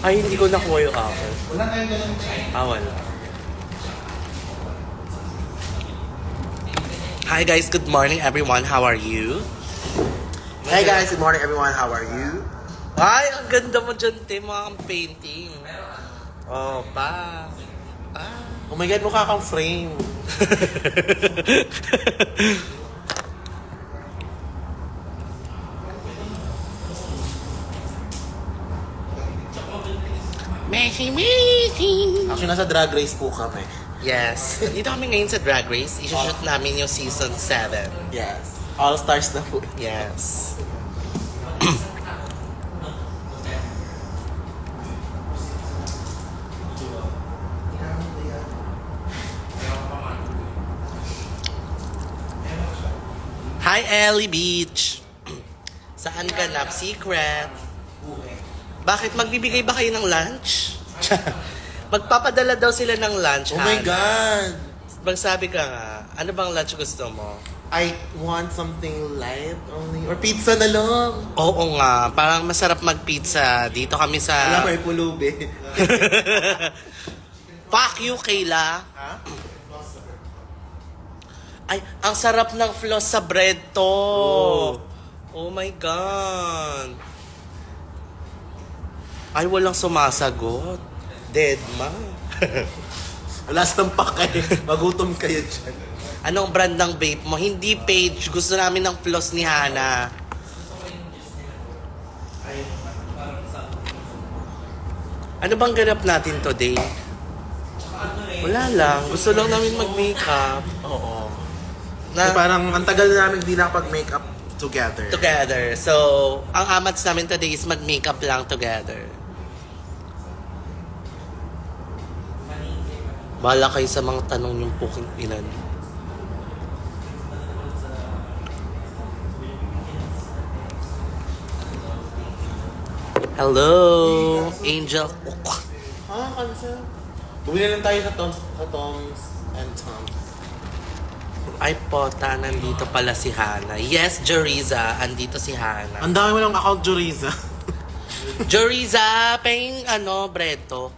Ay, hindi ko nakuha yung ako. Wala kayong ganun. Wala. Hi guys, good morning everyone. How are you? Hey guys, good morning everyone. How are you? Ay, ang ganda mo dyan, Tim. Ang painting. Oh, pa. Oh my God, mukha kang frame. Messi. Actually, nasa drag race po kami. Yes. Dito kami ngayon sa Drag Race. Isushoot namin yung season 7. Yes. All stars na po. Yes. Hi, Ellie Beach. Saan ganap? Secret. Bakit? Magbibigay ba kayo ng lunch? Magpapadala daw sila ng lunch, Oh my Hana. God. Magsabi ka nga, ano bang lunch gusto mo? I want something light only. Or pizza na lang. Oo nga, parang masarap mag-pizza. Dito kami Wala sa... may pulubi. Fuck you, Kayla. Ha? Ay, ang sarap ng floss sa bread to. Oh. Oh my God. Ay, walang sumasagot. Dead ma. Wala sa pake. Magutom kayo dyan. Anong brand ng vape mo? Hindi Page. Gusto namin ng floss ni Hana. Ano bang ganap natin today? Wala lang. Gusto lang namin mag-makeup. Oo. Na, Parang ang tagal na namin hindi nakapag-makeup together. together. So, ang amats namin today is mag-makeup lang together. Bahala kayo sa mga tanong yung puking inan. Hello, Angel. Cancel. Bumili lang tayo sa Tom's and Tom's. Ay, pota, nandito pala si Hana. Yes, Joriza, andito si Hana. Ang dami mo ng account, Joriza. Joriza, pahing breto.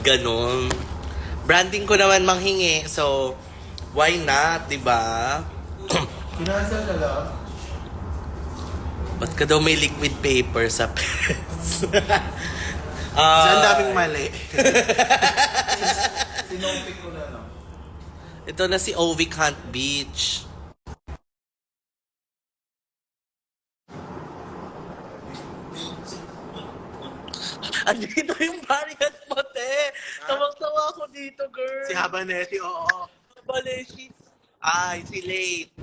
Ganon. Branding ko naman manghingi, so why not, di ba? Kinansel ka lang? Ba't ka daw may liquid paper sa pets? Kasi ang daming mali. Sinopik ko na lang. Ito na si Ovic Hunt Beach. Andito yung variant mo, te. Tawag-tawa ako dito, girl. Si Habanesi, oo. Baleshi. Ay, si Late.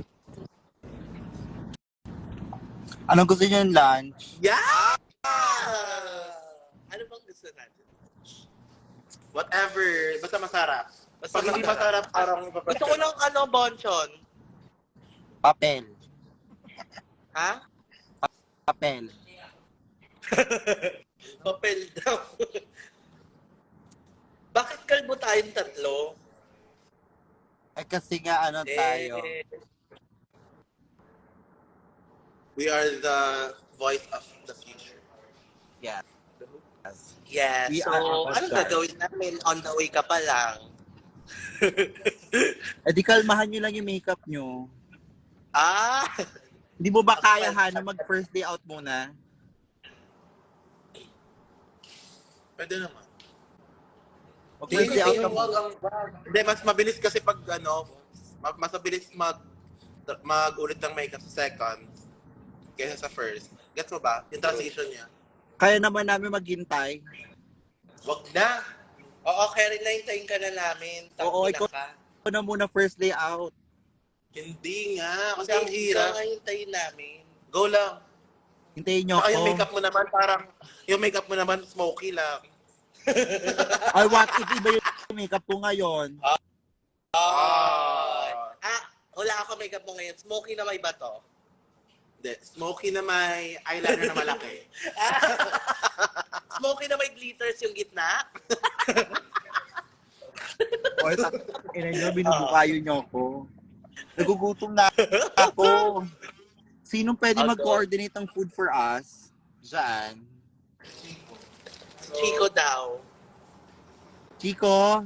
Anong gusto niyo yung lunch? Yeah! Ano bang gusto natin? Whatever. Basta masarap. Basta Pag hindi masarap. masarap, parang Gusto ko ng bonchon. Papel. Ha? Papel. Papel daw. Bakit kalbo tayong tatlo? Ay kasi nga tayo. we are the voice of the future. Yeah. Yes. We So, are ano gagawin namin? On the way ka pa lang. Eh di kalmahan nyo lang yung makeup nyo. Ah! Hindi mo ba kaya, Hana, mag first day out muna? Pwede naman. Mag first day out ka muna. Hindi, mas mabilis kasi pag mas mabilis mag-ulit ng makeup sa second kaysa sa first. Gets mo ba? Yung transition niya. Kaya naman namin maghintay. Wag na. Oo, Karen, nahintayin ka na namin. Oo, Tangina ikaw- ka. Ako na muna first day out. Hindi nga. Kasi ang hirap. Hintayin namin. Go lang. Hintayin nyo Saka yung ako. makeup mo naman parang, yung makeup mo naman smoky lang. Ay, what if iba yung makeup ko ngayon? Wala ako makeup mo ngayon. Smoky na may bato. Hindi. Smoky na may eyeliner na malaki. Smoky na may glitters yung gitna. O, ina nyo, binubukayo nyo ako. Nagugutom na ako. Sinong pwede mag-coordinate ng food for us? Diyan. Chico daw. Chico,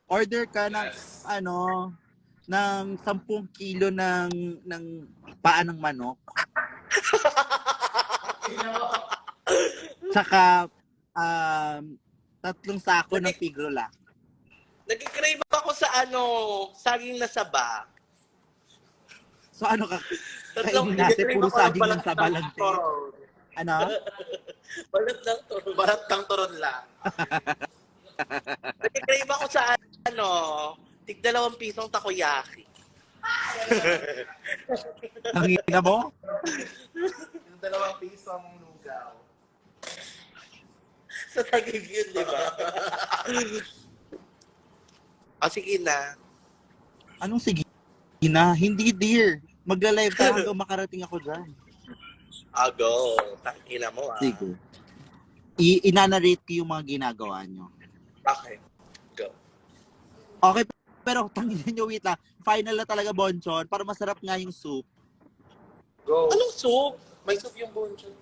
order ka ng ng 10 kilo ng paa ng manok. Tsaka 3 sako ng pigrola. Nag-crave ako sa saging na saba. So ano ka? Tatlong Kainin natin, Nag-crave puro ako ng saging balat ng ng sabalante. turon. Ano? Balat ng turo. Balat ng turon lang. Nag-crave ako sa tig 2 pisong takoyaki. Ang ina mo? Yung 2 pisong lugaw. Sa Taguig yun, di ba? Sige na. Anong sige na? Hindi, dear. Magla-live ka hanggang makarating ako dyan. Go. Tangina mo, Sige. Inanarate ko yung mga ginagawa nyo. Okay. Go. Okay, pero tangina nyo, wait lang. Final na talaga, Bonchon, para masarap nga yung soup. Go. Anong soup? May soup yung bonchon.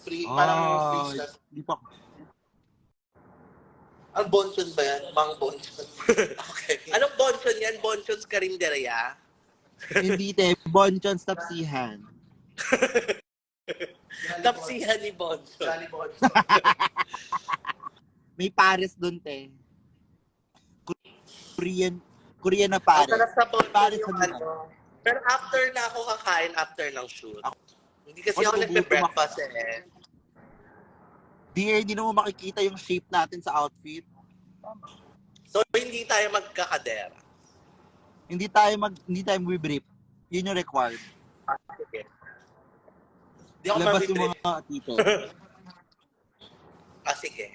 Free. Parang free siya. Di pa. Ang bonchon ba yan? Mang bonchon. Okay. Anong bonchon yan? Bonchon's Karinderya? Hindi, te. Bonchon's tapsihan. Tapsihan ni Bonchon. Jolly bonchon. May pares doon, te. Korean na pares. Ang sarap sa bonchon Pares yung sa Milan. Pero after na ako kakain, after ng shoot. Hindi kasi Mas ako nagugutom nagpe-breakfast eh. Dear, hindi na mo makikita yung shape natin sa outfit. So, hindi tayo magkakadera. Hindi tayo brief. Yun yung required. Sige. Di ako Labas yung mabitrip. mga tito. Sige.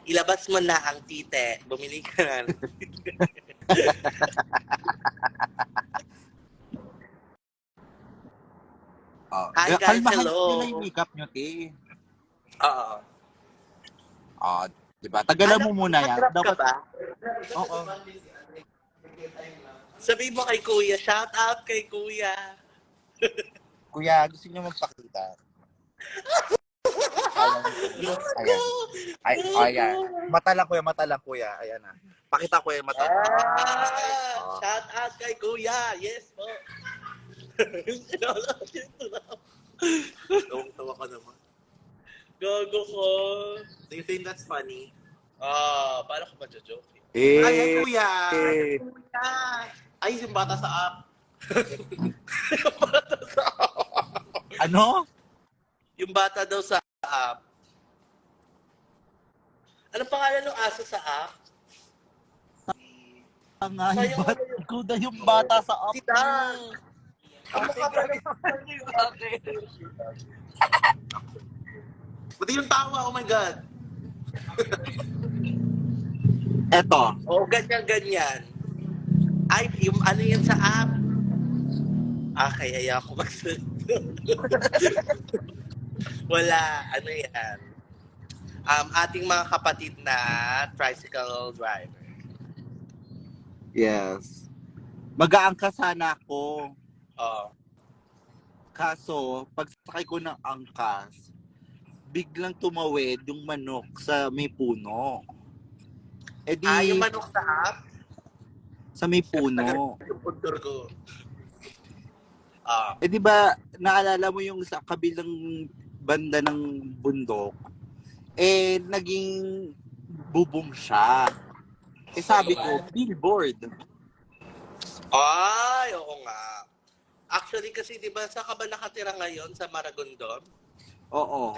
Ilabas mo na ang tite. Bumili ka na. Hi, guys. Kalmahan Hello. nyo na yung makeup nyo, te. Oo. Diba? Tagalan mo muna yan. Masarap ka Dapat, ba? oo. Sabi mo kay Kuya, shout out kay Kuya. Kuya, gusto nyo magpakita. Ayan. Ayan. Mata lang, kuya. Ayan na. Pakita ko yung mata. Shout out kay Kuya. Yes po. Tawa ka naman. Gago ko. Do you think that's funny? Paano ko ma-joke? Ay, kuya! Ay, yung bata sa app. Ano? Yung bata daw sa app. Anong pangalan ng aso sa app? Ang yung bata sa up. Si Dan. Ang mukha pa naman yung akin. Pati yung tawa, oh my God. Eto. Ganyan. Ay, yung ano yan sa app? Kaya ako magsalita. Wala, ano yan? Ating mga kapatid na tricycle driver. Yes. Mag-aangka sana ako. Kaso, pagsakay ko ng angkas, biglang tumawid yung manok sa may puno. Eh di, Yung manok sa app? sa may puno. Yung puntor ko. Eh di ba, naalala mo yung sa kabilang banda ng bundok, eh naging bubong siya. Eh sabi ko, billboard. Ay, oo nga. Actually kasi 'di ba sa ka ba nakatira ngayon sa Maragondon? Oo.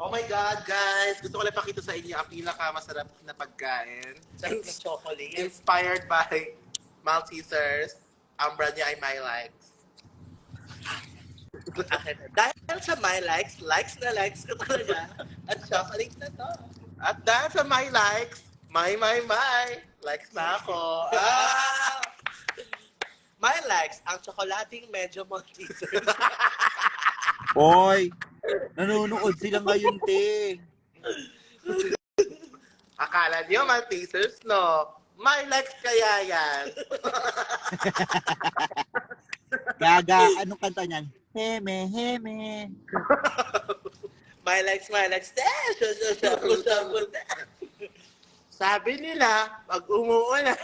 Oh my God, guys! Gusto ko lang pakita sa inyo ang pinakamasarap na pagkain. Sa chocolate. Inspired by Maltesers. Ang brand niya ay My Likes. Dahil sa my likes ko talaga. At chocolate na to. At dahil sa My Likes, my. Likes na ako. My likes, ang tsokolating medyo Malteser. Oy, nanonood sila ngayon, te. Akala niyo Maltesers, no? My Likes kaya yan. Gaga, anong kanta niyan? Heme, heme. My likes, Sabi nila, pag umuulan.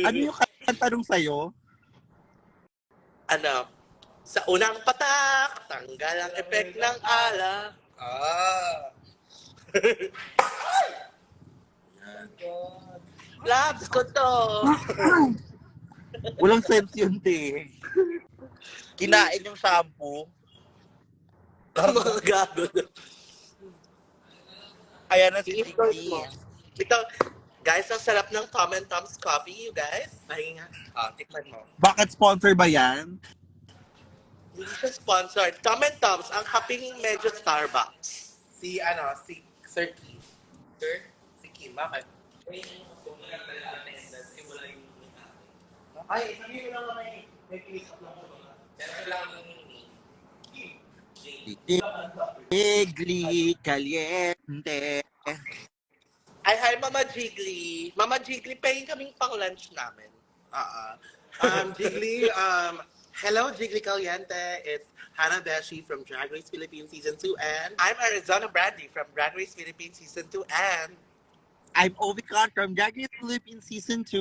Ano yung kanta nung sa'yo? Ano? Sa unang patak, tanggal ang effect ng alak. Labs ko to. Walang sense yun, te. Kinain yung shampoo. Mga gago. Ayan na si I-endorse Tiki. mo. Ito, guys, ang sarap ng Tom and Tom's coffee, you guys. Pahinga. Tikman mo. Bakit sponsor ba yan? Hindi siya sponsored. Tom and Tom's, ang kaping medyo Starbucks. Si Sir Kim. Sir? Si Kim, bakit? Ay, sabi mo lang may click up lang ako. Igli caliente. Ay, hi, Mama Jiggly. Mama Jiggly, pahing kaming pang-lunch namin. Jiggly, hello Jiggly Caliente. It's Hannah Beshi from Drag Race Philippines Season 2 and I'm Arizona Brandy from Drag Race Philippines Season 2 and I'm Ovican from Drag Race Philippines Season 2.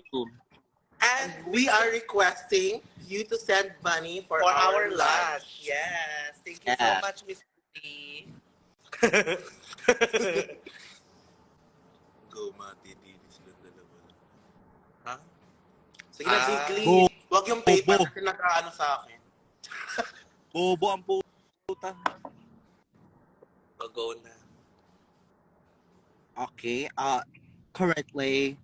and we are requesting you to send money for our lunch. Yes. Thank you so Yeah. much, Miss Jiggly. Go, Mati. Silang dalawa. Ha? Sige na, Ah. Jiggly. Go. Huwag yung paper Go. kasi nakaano sa akin. Bobo ang puta. Go na. Okay, currently,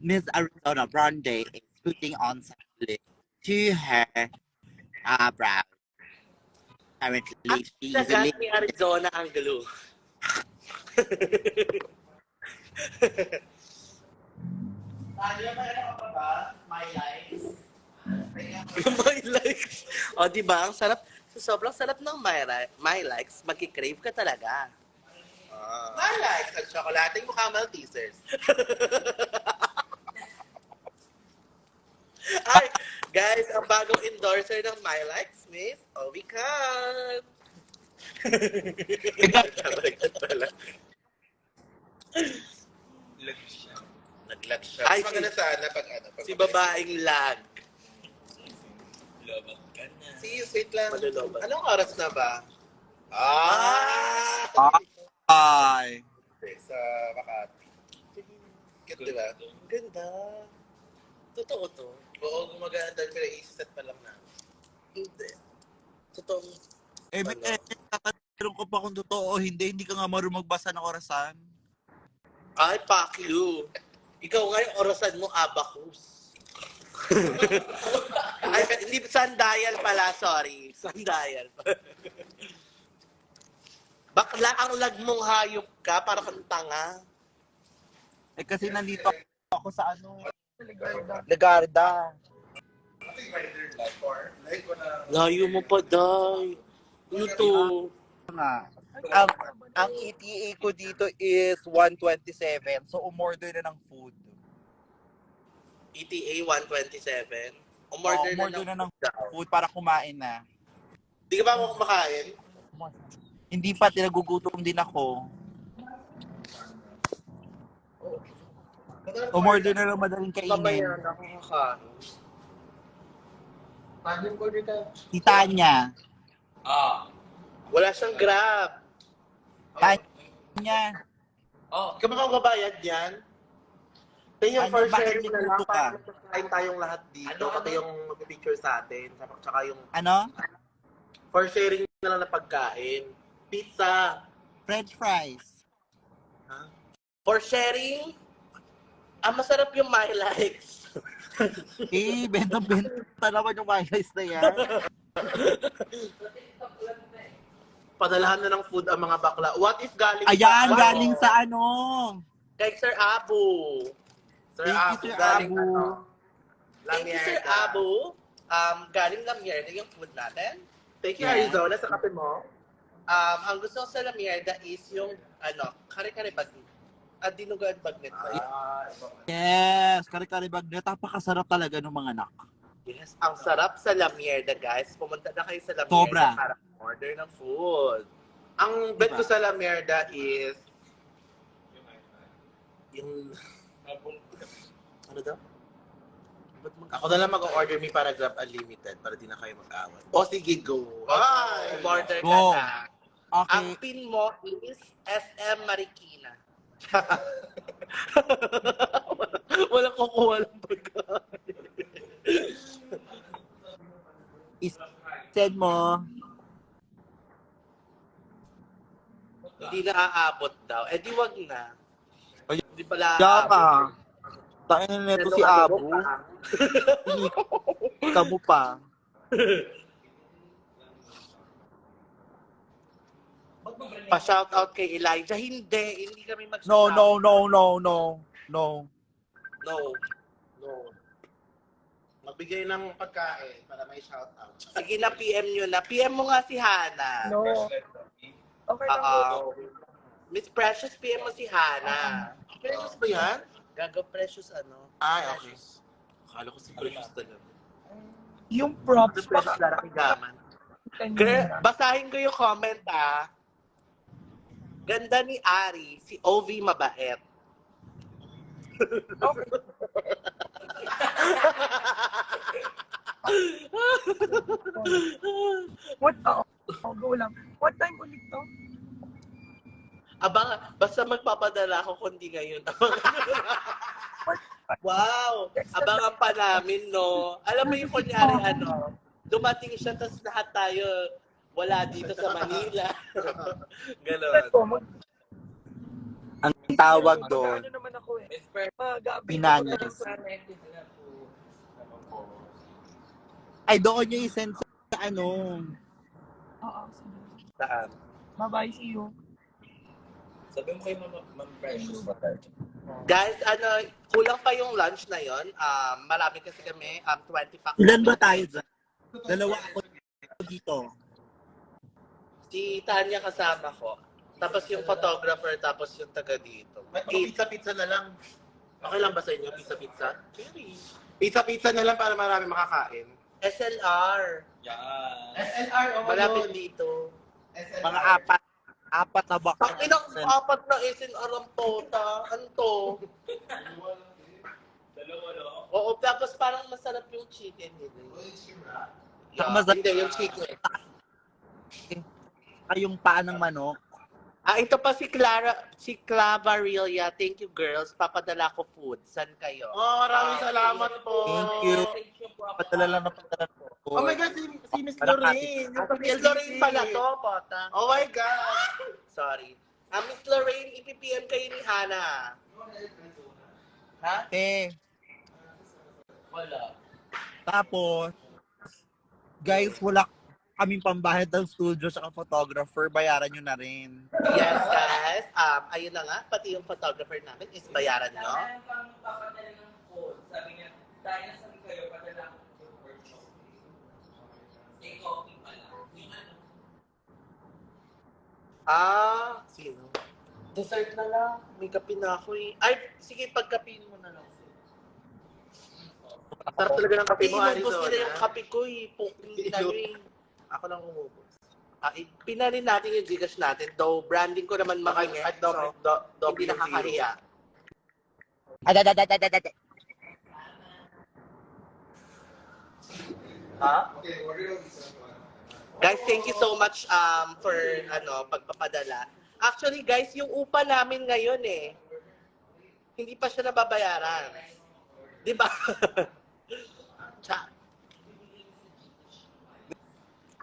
Miss Arizona Grande is putting on some lip to her brow. Currently, she is Sagat ni Arizona ang glue. My life. My likes. O, di ba? Ang sarap. Sobrang sarap ng my likes. Magkikrave ka talaga. My life. Ang tsokolating mukha Maltesers. Ay, guys, ang bagong endorser ng My Likes, Miss Ovican. Nag-lag siya. Ay, Maganda sana pag Pag Si babaeng lag. See you, sweet lang. Malulobat. Anong oras na ba? Ay. Sa Makati. Cute, di ba? Ang ganda. Totoo to. Oo, gumaganda pero i-set pa lang na. Hindi. Totoo. Tatanong ko pa kung totoo o hindi ka nga marunong magbasa ng orasan. Ay, fuck you. Ikaw nga yung orasan mo, abacus. Ay, hindi, sandayan pala, sorry. Sandayan. Bakla ang lag mong hayop ka, para kang tanga. Kasi nandito ako sa Legarda. Layo mo pa, Day. Ano to? Ang ETA ko dito is 127. So, umorder na ng food. ETA 127. Umorder na ng food para kumain na. Di ka ba ako kumakain? Hindi pa, tinagugutom din ako. Umorder na lang madaling kainin. Mamaya na ako kakain. Paano order ka? Si Tanya. Wala siyang Grab. Tanya. Di ka ba magbabayad yan? Then yung Ano, first bakit sharing na lang, nagluto ka? para kain tayong lahat dito. Pati yung mag-picture sa atin. Tsaka yung Ano? first sharing na lang na pagkain. Pizza. French fries. For sharing, masarap yung My Likes. Benta naman yung mayonnaise na yan. Padalahan na ng food ang mga bakla. What if galing Ayan, sa... galing sa ano? Kay Sir Abu. Sir Thank you, Abu, Sir galing Abu. ano? Thank you, Sir Lamierda. Abu. Galing lang yung food natin. Thank you, Yeah. Arizona, sa kape mo. Ang gusto ko sa Lamierda is yung, kare-kare bagyo. At dinuguan bagnet ba yan? Yes, kare-kare bagnet. Napakasarap talaga ng mga anak. Yes, ang sarap sa La Mierda, guys. Pumunta na kayo sa La Mierda Sobra. para order ng food. Ang bet ko sa La Merda is yung ano daw? Ako na lang mag-order me para Grab Unlimited para di na kayo mag-awat. O sige, go. Ay! Order ka Go. na. Okay. Ang pin mo is SM Marikina. Wala kukuha ng pagkain. Send mo. Hindi na aabot daw. Eh di wag na. Ay, Hindi pala Yaka. Tangin na ito si Abu. Kamu pa. Pa-shoutout kay Elijah. Hindi kami No, mag-shoutout. no, no, no, no. No. No. No. Magbigay ng pagkain para may shoutout. Sige na, PM nyo na. PM mo nga si Hana. No. Okay lang po. Miss Precious, PM mo si Hana. Precious ba yan? Gago Precious ano? Ay, okay. Akala ko si Precious talaga. Yung props, Si Precious Lara Kigaman. Girl, basahin ko yung comment Ganda ni Ari, si OV mabait. Okay. What? Go lang. What time ulit to? Abang, basta magpapadala ako kundi ngayon. Wow! Abangan pa namin, no? Alam mo yung kunyari, dumating siya, tapos lahat tayo wala dito sa Manila. Ganon. Ito, Ang tawag doon, ano naman ako eh. Mag-update Pinanis. ako. ay doon nyo i-send sa ano. Oo, sige. Saan? Bye-bye, see you. Sabi mo kay Ma'am Precious ba? Guys, kulang pa yung lunch na yon. Marami kasi kami, 20 packs. Ilan ba tayo dyan? Dalawa ako dito. Si Tanya kasama ko. Tapos yung photographer, tapos yung taga dito. Pizza-pizza na lang. Okay lang ba sa inyo? Pizza-pizza? Pizza-pizza na lang para marami makakain. SLR. Yan. SLR o Malapit dito. Mga apat na box. Ang inang apat na SLR ang tota. Ano to? Dalawa, no? Oo, tapos parang masarap yung chicken nila. Saka masarap. Hindi, yung chicken. Ay, yung paa ng manok. Ito pa si Clavarelia. Thank you, girls. Papadala ko food. San kayo? Oh, maraming salamat po. Thank you. Padala lang na padala po. Oh my God, si Miss Parang Lorraine. Miss Lorraine pala to, pota. Oh my God. Sorry. Miss Lorraine, ipipm kayo ni Hana. Ha? Eh, Wala. tapos, guys, wala kaming pambayad ng studio sa photographer. Bayaran nyo na rin. Yes, guys. Ayun na nga, pati yung photographer namin is bayaran nyo. Dahil pang papadala ng phone, sabi niya, dahil nasabi kayo, padala ko yung workshop. Eh, coffee pala. Yung ano? Sino? Dessert na lang. May kape na ako eh. Ay, sige, pagkapin mo na lang. Sarap talaga ng kape mo, Inubos nila Arizona. yung kape ko eh. Hindi na rin. Ako lang umubos. Pinarin natin yung Gcash natin. Though, branding ko naman makingit. At So, double hindi nakakahiya. Ha? Guys, thank you so much for pagpapadala. Actually, guys, yung upa namin ngayon hindi pa siya nababayaran. Di ba?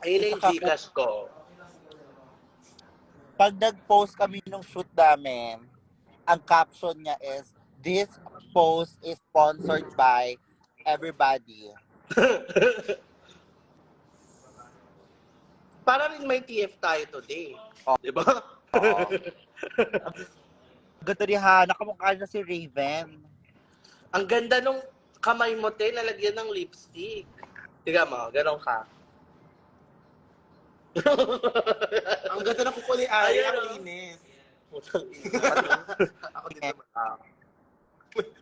Ayun na yung Gcash ko. Pag nag-post kami ng shoot namin, ang caption niya is, "This post is sponsored by everybody." Para rin may TF tayo today. Di ba? Ganda ni Hana, kamukha niya si Raven. Ang ganda nung kamay mo, nalagyan ng lipstick. Tiga mo, ganon ka. Ang ganda ng kuko ni Ari, Ayun, ang oh. linis. Ako din.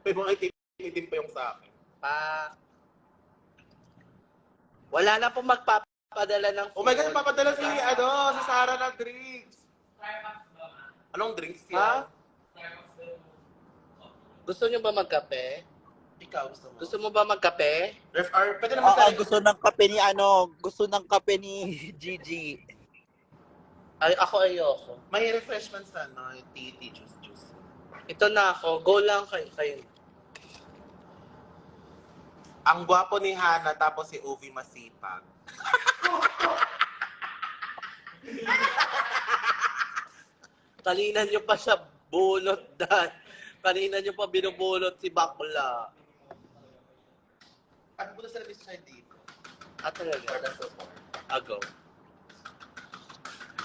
May mga itim pa yung sa akin. Wala na pong magpapadala ng Oh my God, food. papadala si Sarah ng drinks. Starbucks ba, ma? Anong drinks Ha? yan? Starbucks ba yung Gusto niyo ba magkape? Ikaw gusto mo? Gusto mo ba magkape? Pwede naman Oo, sa gusto ng kape ni Gigi. Ay, ako ayoko. May refreshments na, no? Tea, juice. Ito na ako. Go lang kayo. Ang gwapo ni Hana, tapos si Ovi masipag. Kanina niyo pa siya bunot, Dan. Kanina niyo pa binubunot si Bakla. At buta sa labis siya dito. Talaga? For the support. Ago.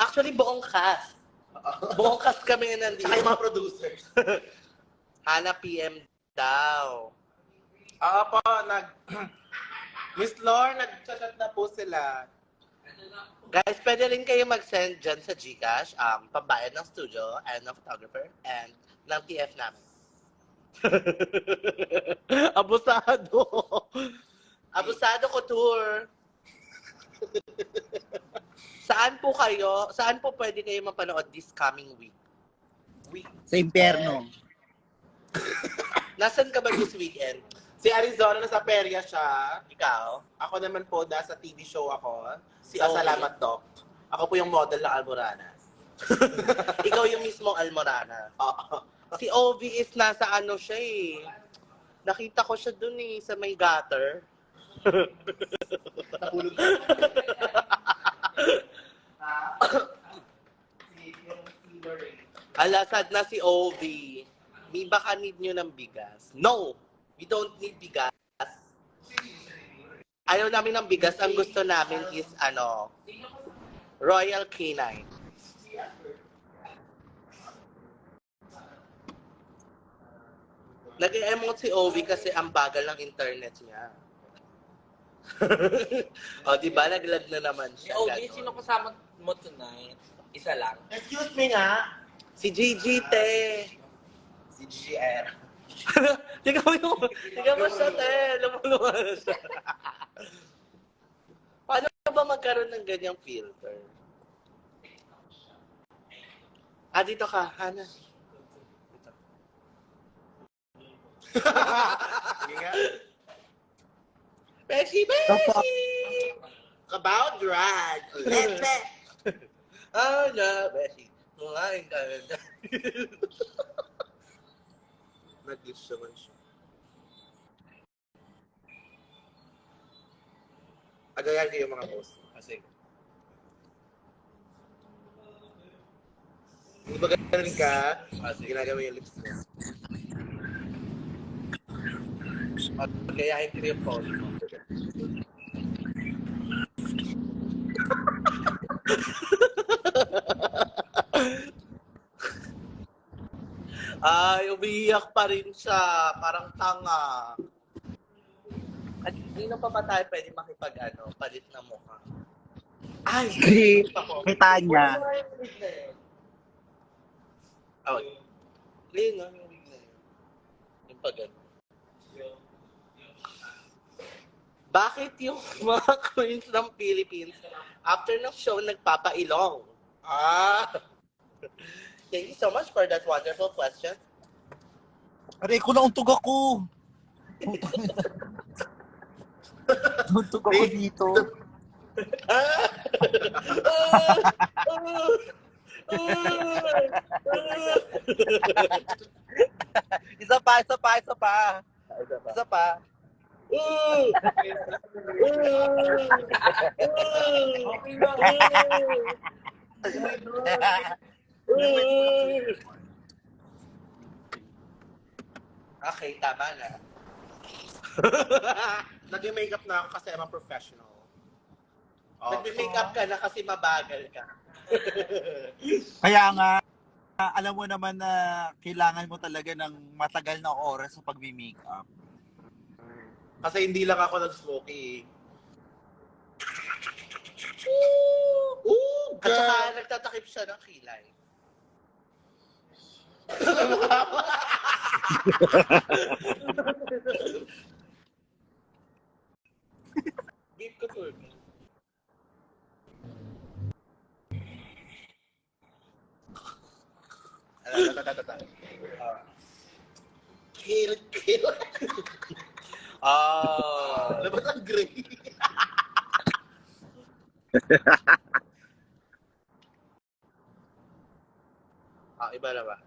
Actually, buong cast. Buong cast kami na nandito. Saka yung mga producers. Hana PM daw. Po, Miss Lore, nag-chat na po sila. Guys, pwede rin kayo mag-send dyan sa Gcash, pambayad ng studio and ng photographer and ng TF namin. Abusado. Abusado ko tour. Saan po pwede kayo mapanood this coming week? Sa impyerno. Nasaan ka ba this weekend? Si Arizona, nasa perya siya. Ikaw? Ako naman po, nasa TV show ako. Si Sa Ovi. Salamat Doc. Ako po yung model ng Almoranas. Ikaw yung mismong Almorana. Oo. Si Ovi is nasa ano siya eh. Nakita ko siya dun eh, sa may gutter. Nahulog Alasad na si Ovi. May baka need nyo ng bigas. No! We don't need bigas. Ayaw namin ng bigas. Ang gusto namin is Royal Canine. Nag-emote si Ovi kasi ang bagal ng internet niya. O, di ba? Naglag na naman siya. Ogie, Ganon. sino kasama mo tonight? Isa lang. Excuse me nga. Si Gigi, te. Si GR. Tingnan mo siya, te. Lumuluwa na siya. Paano ba magkaroon ng ganyang filter? Dito ka, Hana. Sige nga. Beshi, Beshi! About drag. Lete. Beshi. Kumain ka na. Nag-glitch naman siya. Agayan kayo mga boss. Kasi, Hindi ba ganun ka? Kasi. Ginagawa yung lips mo. kaya ko yung phone mo. Ay, umiiyak pa rin siya. Parang tanga. At hindi na pa ba tayo pwede palit na mukha? Ay! Kay Tanya. Oh, yun na. Yung pag-ano. Bakit yung mga queens ng Philippines after ng show nagpapailong? Thank you so much for that wonderful question. Aray ko, nauntog ako. Nauntog ako dito. Isa pa. Okay, tama na. Nag-makeup na ako kasi I'm a professional. Nag-makeup ka na kasi mabagal ka. Kaya nga, alam mo naman na kailangan mo talaga ng matagal na oras sa pagmi-makeup. Kasi hindi lang ako nag-smoky. At saka nagtatakip siya ng kilay. Beef couture. Kill, kill. Ah. Labas ang gray. Iba na ba?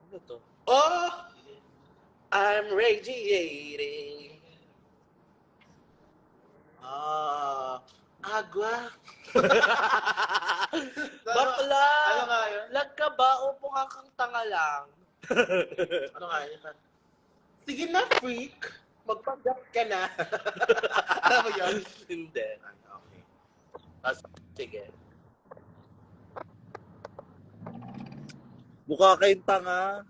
Ano to? Oh! I'm radiating. Agua. Bakla! Ano nga yun? Lag ka ba o mukha kang tanga lang? Ano nga yun? Sige na, freak. Magpanggap ka na. Alam mo yun? Hindi. Ay, okay. Sige. Mukha kayong tanga.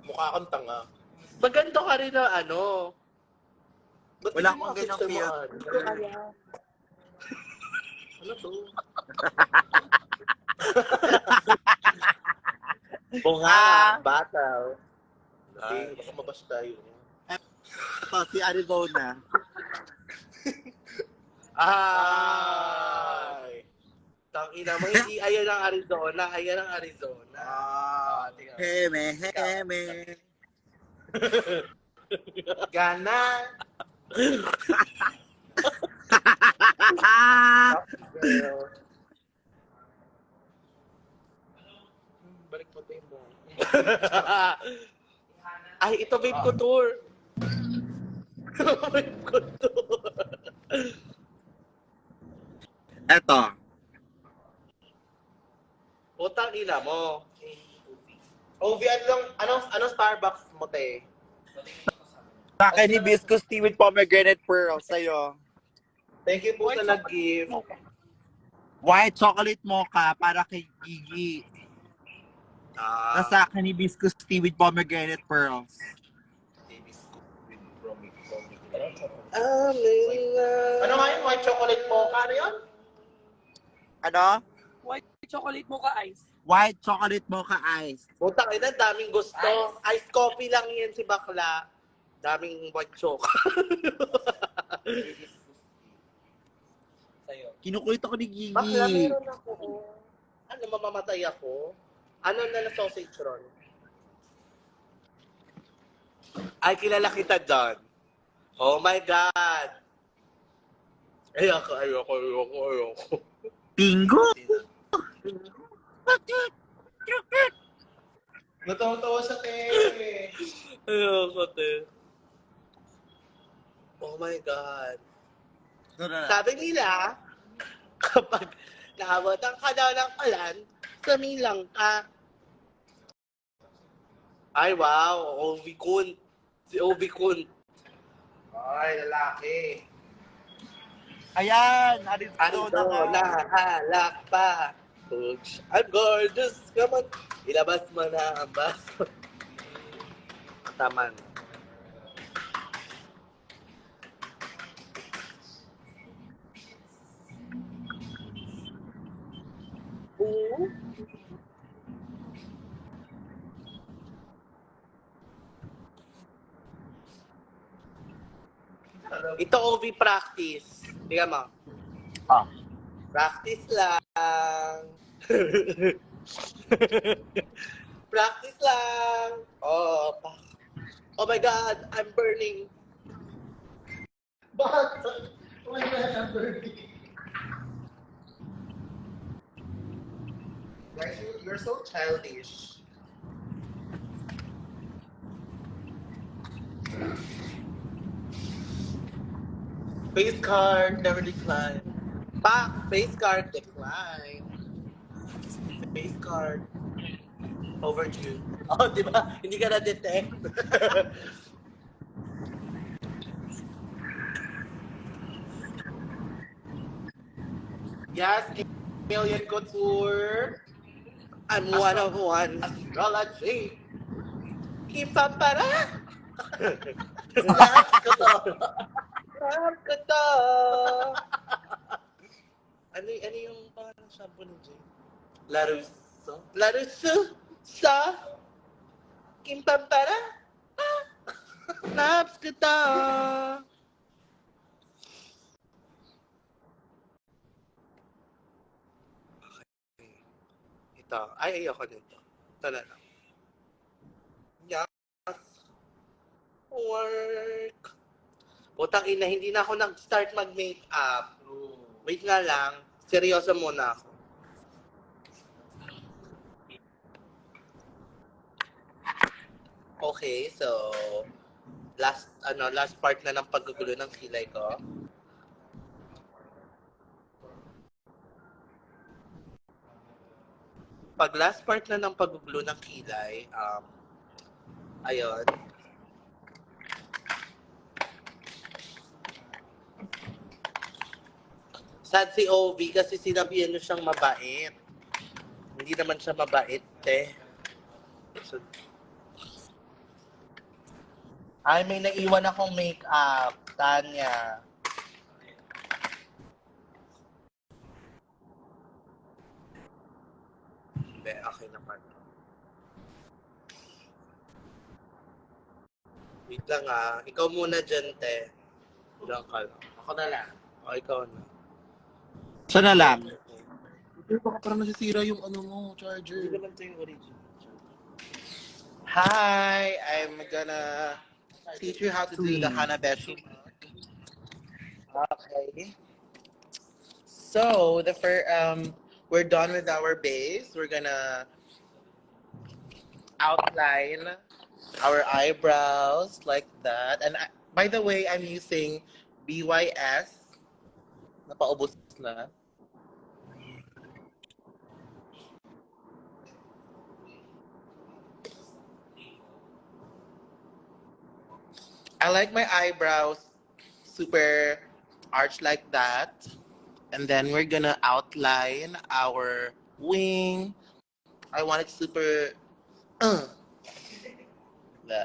Mukha kang tanga. Maganda ka rin na ano. Ba't Wala hindi mo akong kasi ganyang tamaan? Ano to? Bunga. Battle. Hindi, baka mabas tayo. Ito, si Arizona. Ay! Tangina mo, hindi ayan ang Arizona. Ayan ang Arizona. Tingnan. Heme, heme. Gana. Balik mo tayo mo. Ay, ito vape couture. Vape couture. Eto. Utang ina mo. OV, anong Starbucks mo, te? Sa akin, hibiscus tea with pomegranate pearl. Sa'yo. Thank you po sa nag-gift. White chocolate mocha para kay Gigi. Tapos sa akin, hibiscus tea with pomegranate pearls. Ano nga yun? White chocolate mocha? Ano yun? Ano? White chocolate mocha ice. White chocolate mocha ice. Utang ina, daming gusto. Iced coffee lang yan si bakla. Daming white choc. Sa'yo. Kinukulit ako ni Gigi. Bakla, meron ako. Ano, mamamatay ako? Ano na sausage roll? Ay, kilala kita doon. Oh my God! Ayoko. Bingo! Natawa-tawa sa te. Ayoko, te. Oh my God. Sabi nila, kapag naabotan ka daw ng ulan, sumilang ka. Ay, wow. Ovi Kunt. Si Ovi Kunt. Ay, lalaki. Ayan! Ano Arizona na nga. halak pa. Oops, I'm gorgeous. Come on. Ilabas mo na ang baso. Taman. Oo. Ito OV practice. Tingnan mo. Ah. Practice lang. Practice lang. Oh, oh my God, I'm burning. Bakit? Oh my God, I'm burning. Guys, you're so childish. Face card, never decline. Face card, decline. Face card. Overdue. Oh, di ba? Hindi ka na-detect. Yes, Alien Couture. I'm one of one. Astrology. Ipapara! Lahat ko to. Lahat ko to. Ano yung pangalan shampoo ni Jay? Laruso. Laruso sa Kimpampara. Naps kita. Ito. Ay, ayoko nito. Ito na lang. Yes. Work. Putang ina, hindi na ako nag-start mag-makeup. Wait nga lang. Seryoso muna ako. Okay, so last part na ng paggugulo ng kilay ko. Pag last part na ng paggugulo ng kilay, ayun. Sad si OV kasi sinabihan niyo siyang mabait. Hindi naman siya mabait, eh. So, ay, may naiwan akong makeup, Tanya. Hindi, okay naman. Wait lang Ikaw muna dyan, te. Diyan ka lang. Ako na lang. O, ikaw na. Siya na lang. Baka parang nasisira yung Hindi charger. naman ito yung original. Hi, I'm gonna teach you how to do the Hanabeshi. Okay. So, we're done with our base. We're gonna outline our eyebrows like that. And by the way, I'm using BYS. Napaubos na. I like my eyebrows super arched like that. And then we're gonna outline our wing. I want it super...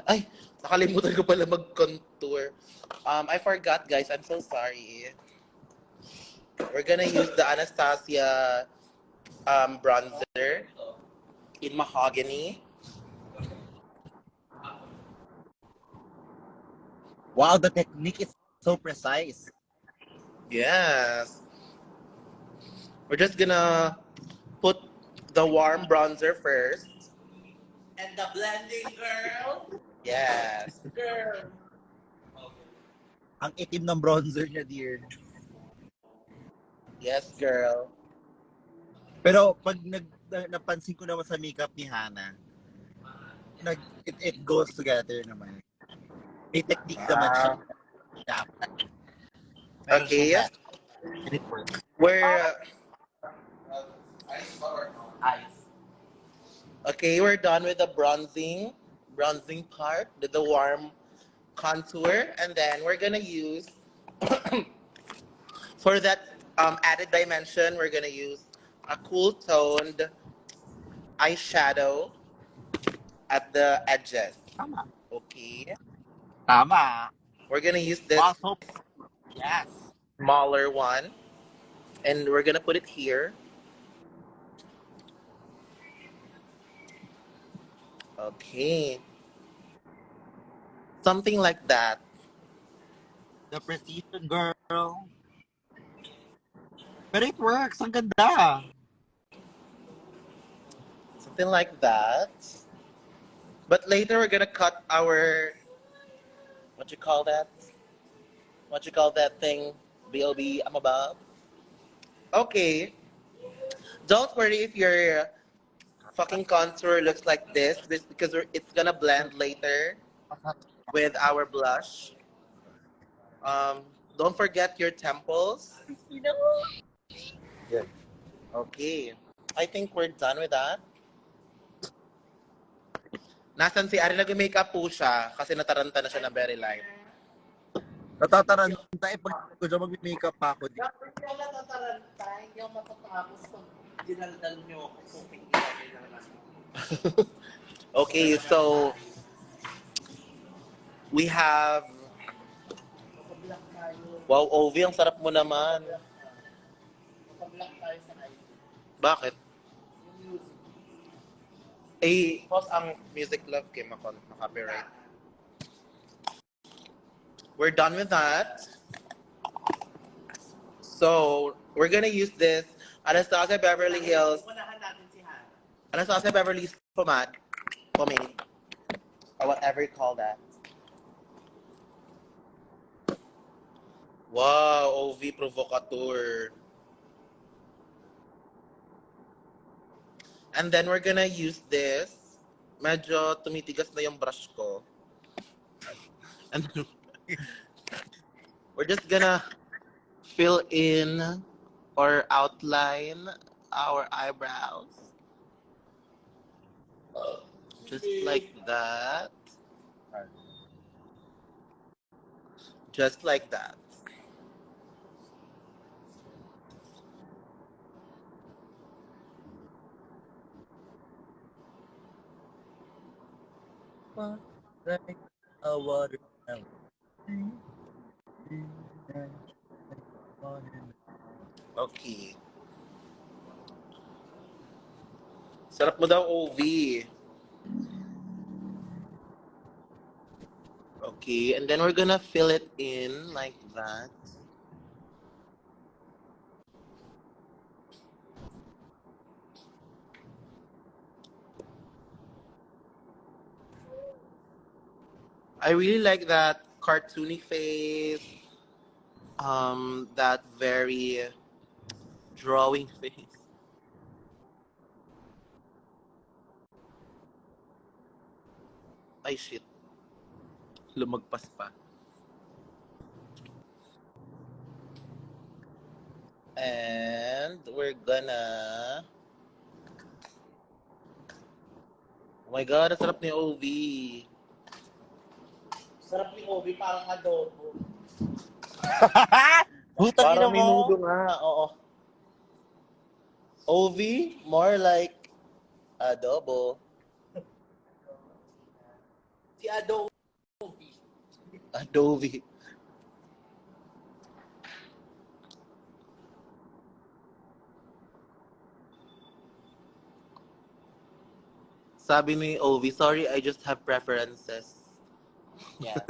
Ay, nakalimutan ko pala mag-contour. I forgot, guys. I'm so sorry. We're gonna use the Anastasia bronzer in mahogany. Wow, the technique is so precise. Yes. We're just gonna put the warm bronzer first. And the blending, girl. Yes. Girl. Ang itim ng bronzer niya, dear. Yes, girl. Pero pag napansin ko naman sa makeup ni Hana, it goes together naman. May technique naman siya. Dapat. Meron Okay. siyang that. And it works. We're okay. We're done with the bronzing part, with the warm contour, and then we're gonna use for that added dimension. We're gonna use a cool toned eyeshadow at the edges. Tama. Okay. Tama. We're gonna use this Also, yes. smaller one, and we're gonna put it here. Okay. Something like that. The precision, girl. But it works. Ang ganda. Something like that. But later we're gonna cut our what you call that? What you call that thing? BLB I'm above. Okay. Don't worry if your fucking contour looks like this because it's gonna blend later with our blush. Don't forget your temples. Yeah. Okay. I think we're done with that. Nasaan si Ari? Nag-makeup po siya kasi nataranta na siya na very light. Natataranta pag ko siya mag-makeup pa ako. Hindi ako natataranta. Hindi ako matatapos pag dinaldal niyo ako kung pinilagay lang namin. Okay, so we have... Wow, Ovi, ang sarap mo naman. Bakit? Pause ang music love kay copyright. We're done with that. So, we're gonna use this Anastasia Beverly Hills. Anastasia Beverly Hills pomade. Or whatever you call that. Wow, OV Provocateur. And then we're gonna use this. Medyo tumitigas na yung brush ko. And we're just gonna fill in or outline our eyebrows. Just like that. Just like that. Like a watermelon. Okay. Sarap mo daw, OV. Okay, and then we're gonna fill it in like that. I really like that cartoony face. That very drawing face. Ay, shit. Lumagpas pa. And we're gonna... Oh my God, ang sarap ni OV. Sarap ni OV, parang adobo. Butang ina Parang minudo mo. nga, oo. OV, more like adobo. Si Adobe. Adobe. Sabi ni OV, sorry, I just have preferences. Yes.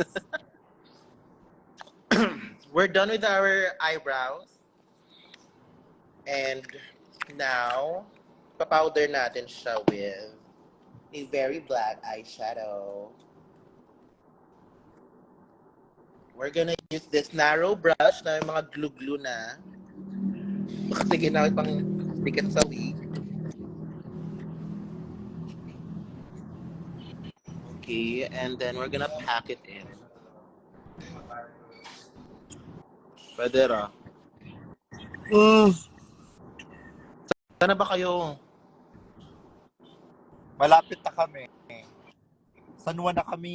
We're done with our eyebrows. And now, papowder natin siya with a very black eyeshadow. We're gonna use this narrow brush na may mga glue-glue na. Kasi ginamit pang dikit sa wig. Okay, and then we're gonna pack it in. Pwede ra. Sana ba kayo? Malapit na kami. San Juan na kami.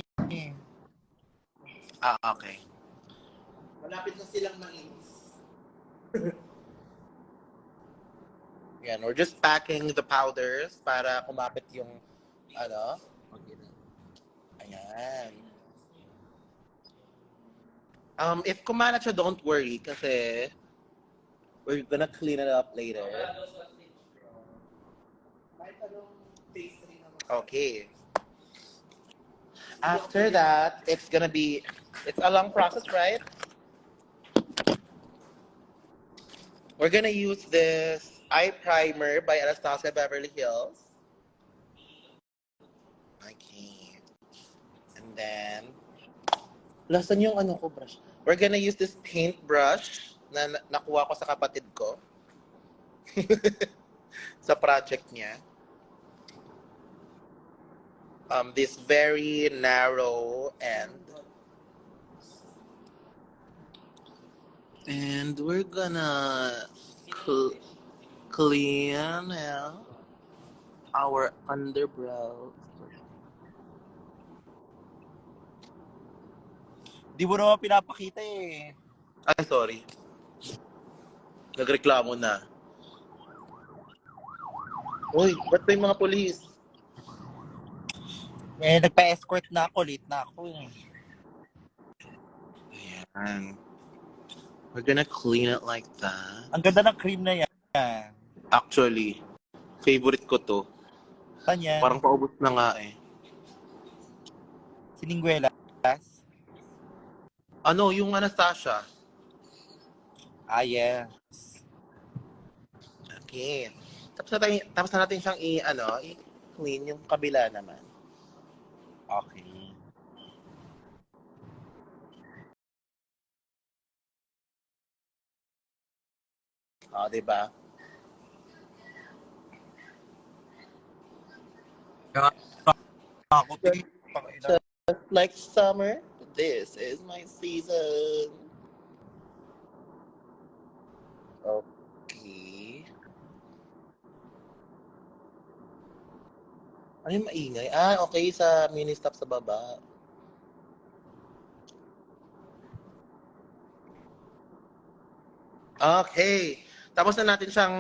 Ah, okay. Malapit na silang mainis. Yan, we're just packing the powders para kumapit yung ano. Ayan. If kumalat siya, don't worry kasi we're gonna clean it up later. Okay. After that, it's a long process, right? We're gonna use this eye primer by Anastasia Beverly Hills. Okay. And then, lasan yung ano ko brush? We're gonna use this paint brush na nakuha ko sa kapatid ko. Sa project niya. This very narrow end. And we're gonna clean our underbrow. Di mo naman pinapakita eh. Ay, sorry. Nagreklamo na. Uy, ba't may mga polis? Eh, nagpa-escort na ako. Late na ako eh. Ayan. We're gonna clean it like that. Ang ganda ng cream na yan. Actually, favorite ko to. Saan yan? Parang paubos na nga eh. Siningguelas? Ano, yung Anastasia? Ah, yes. Okay. Tapos na natin siyang i-clean yung kabila naman. Okay. O, diba? Ako, Just like summer, this is my season. Okay. Ano yung maingay? Ah, okay, sa mini stop sa baba. Okay. Tapos na natin siyang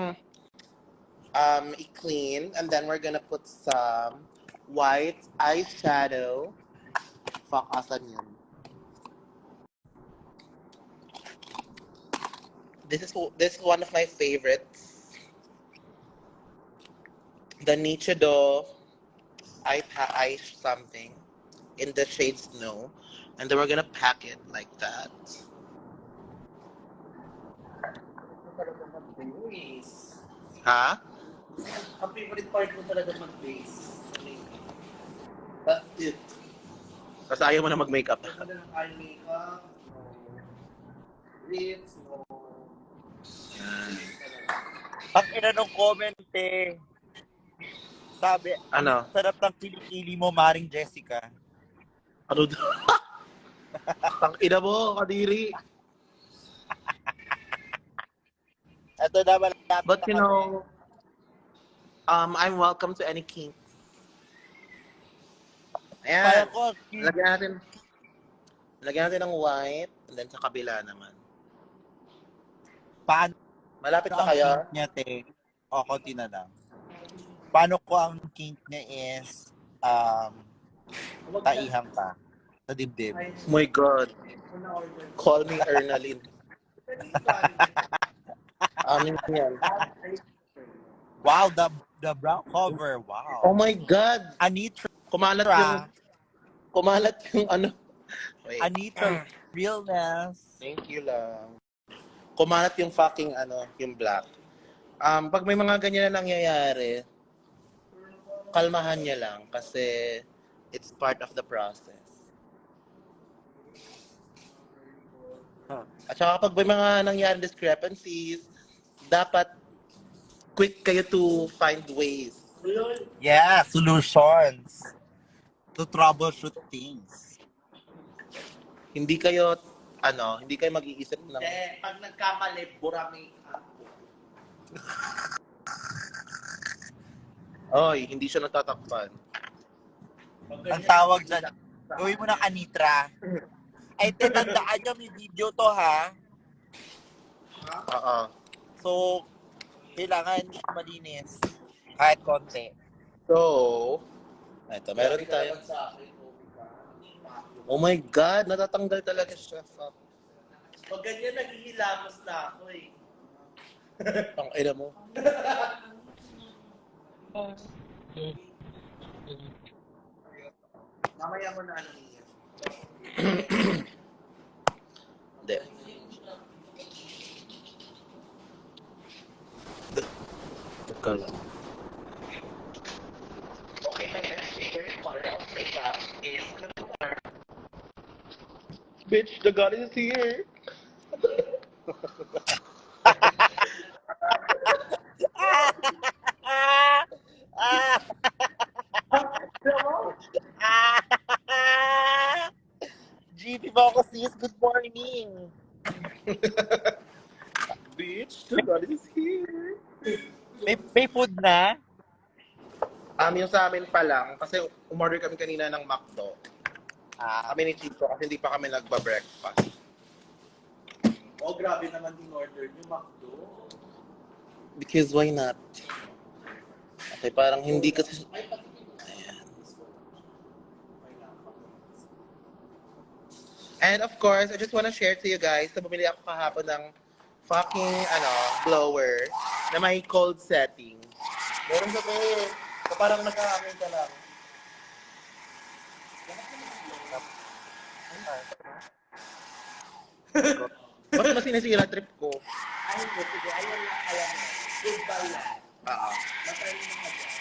i-clean, and then we're gonna put some white eyeshadow. Fuck, asan yun? This is one of my favorites. The Nichido eye something in the shade Snow, and then we're gonna pack it like that. Ha? Ang favorite part mo talaga mag-base. That's it. Kasi ayaw mo na mag-makeup. Ano ng eye makeup, no lips, no... Ang ina nung comment eh. Sabi, Ano? sarap ng kilikili mo, Maring Jessica. Ano daw? Tang ina mo, Kadiri. Ito na malapit But na you kami. know, I'm welcome to any kinks. Kaya Ayan. ko, Lagyan natin ng white, and then sa kabila naman. paano Malapit na ang kayo? kink niya, te? O, konti na lang. Paano ko ang kink niya is, taihang ka sa dibdib. Oh my God. Call me Ernalyn. Amin yan. Wow, the brown cover. Oh Wow. my God. Anitra, Kumalat yung ano. Wait. Anitra realness. Thank you lang. Kumalat yung fucking yung black. Pag may mga ganyan na nangyayari, kalmahan niya lang kasi it's part of the process. At saka pag may mga nangyayari discrepancies, dapat quick kayo to find ways. Yeah, solutions to troubleshoot things. Hindi kayo mag-iisip ng Pag nagkamali, bura makeup. oy, hindi siya natatakpan. Ang tawag dyan, gawin mo ng Anitra. Ay, tandaan nyo, may video to ha. Oo. So, kailangan malinis. Kahit konti. So, ito, meron tayo. Sa akin, Oh my God, natatanggal talaga siya. Fuck. pag ganyan, naghihilamos na ako eh. Ang ina mo. Mamaya mo na ano niya. Hindi. Teka lang. Okay, my next favorite part of makeup is contour. Bitch, the god is here. GB mo sis, good morning. Bitch, the god is here. May food na? Yung sa amin pa lang, kasi umorder kami kanina ng McDo. Kami ni Chico kasi hindi pa kami nagba-breakfast. Oh, grabe naman din order niyo, McDo. Because why not? Okay, parang hindi kasi... Ayan. And of course, I just wanna share to you guys na bumili ako kahapon ng fucking blower na may cold setting. Meron sa kayo. So, parang nag-aamay ka lang. Ba't mo sinisira trip ko? Ay, hindi. Sige, ayun lang. Alam mo. Goodbye lang. Oo. Matayin mo ka dyan.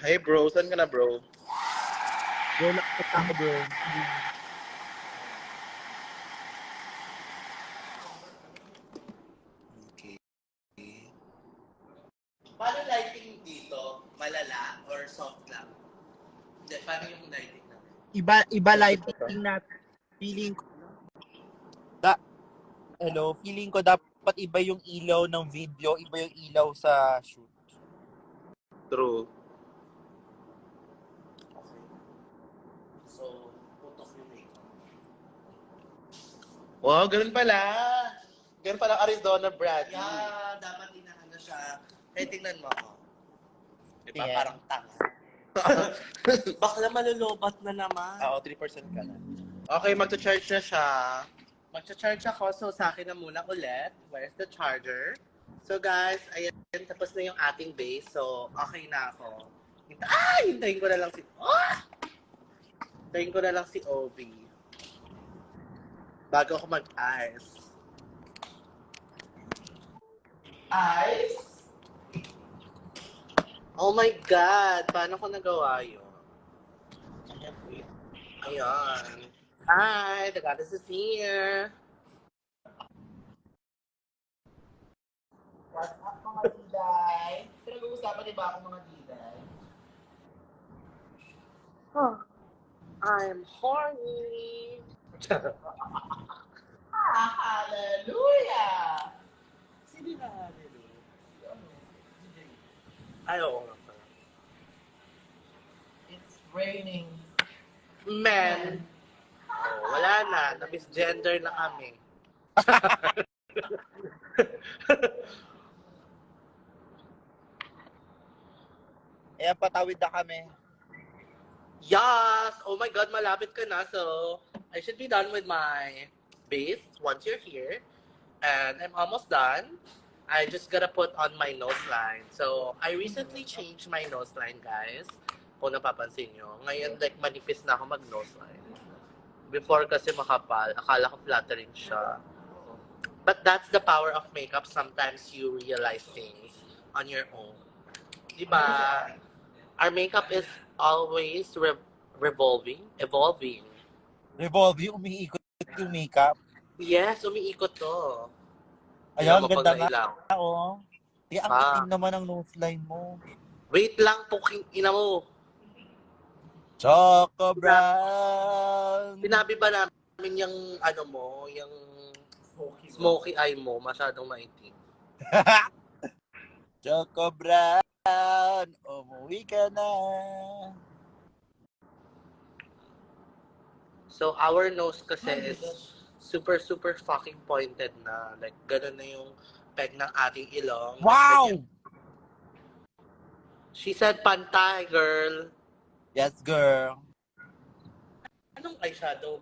Hey bro, saan ka na bro? Bro, nakita ako bro. Okay. Paano lighting dito? Malala or soft lang? Hindi, paano yung lighting namin? Iba lighting natin. Feeling ko, feeling ko dapat iba yung ilaw ng video, iba yung ilaw sa shoot. True. Okay. So, putok yung makeup. Wow, ganun pala. Ganun pala Arizona Bradley. Yeah, dapat inaano siya. Eh, tingnan mo ako. Diba? Yeah. Parang tanga. Bakla malulubat na naman. Oo, 3% ka na. Okay, magcha-charge na siya. Magcha-charge ako, so sa akin na muna ulit. Where's the charger? So guys, ayan, tapos na yung ating base. So, okay na ako. Hintayin ko na lang si... Hintayin ko na lang si Obi. Bago ako mag-ice. Ice? Oh my God! Paano ko nagawa yun? Ayan. Hi! The goddess is here! What's up mga diday? Pinag-uusapan din ba ako mga diday? I'm horny! Hallelujah! Sino na hallelujah? Ay, oo nga pala. It's raining. Men! Oh, wala na. Na-misgender na kami. Ayan, patawid na kami. Yes! Oh my God, malapit ka na. So, I should be done with my base once you're here. And I'm almost done. I just gotta put on my nose line. So, I recently changed my nose line, guys. Kung napapansin nyo. Ngayon, like, manipis na ako mag-nose line. Before kasi makapal. Akala ko flattering siya. But that's the power of makeup. Sometimes you realize things on your own. Diba? Our makeup is always evolving. Revolving, umiikot yung makeup. Yes, umiikot to. Ayan, Tingnan mo ganda pag nga. nailaw. Oo. Di, ang Ah. itim naman ang nose line mo. Wait lang, puking ina mo. Choco Brown! Sinabi ba namin yung ano mo, yung smoky eye mo, masyadong maitim. Choco Brown, umuwi ka na. So, our nose kasi is super fucking pointed na. Like, ganun na yung peg ng ating ilong. Wow! Ganyan. She said, pantay, girl. Yes, girl. Anong eyeshadow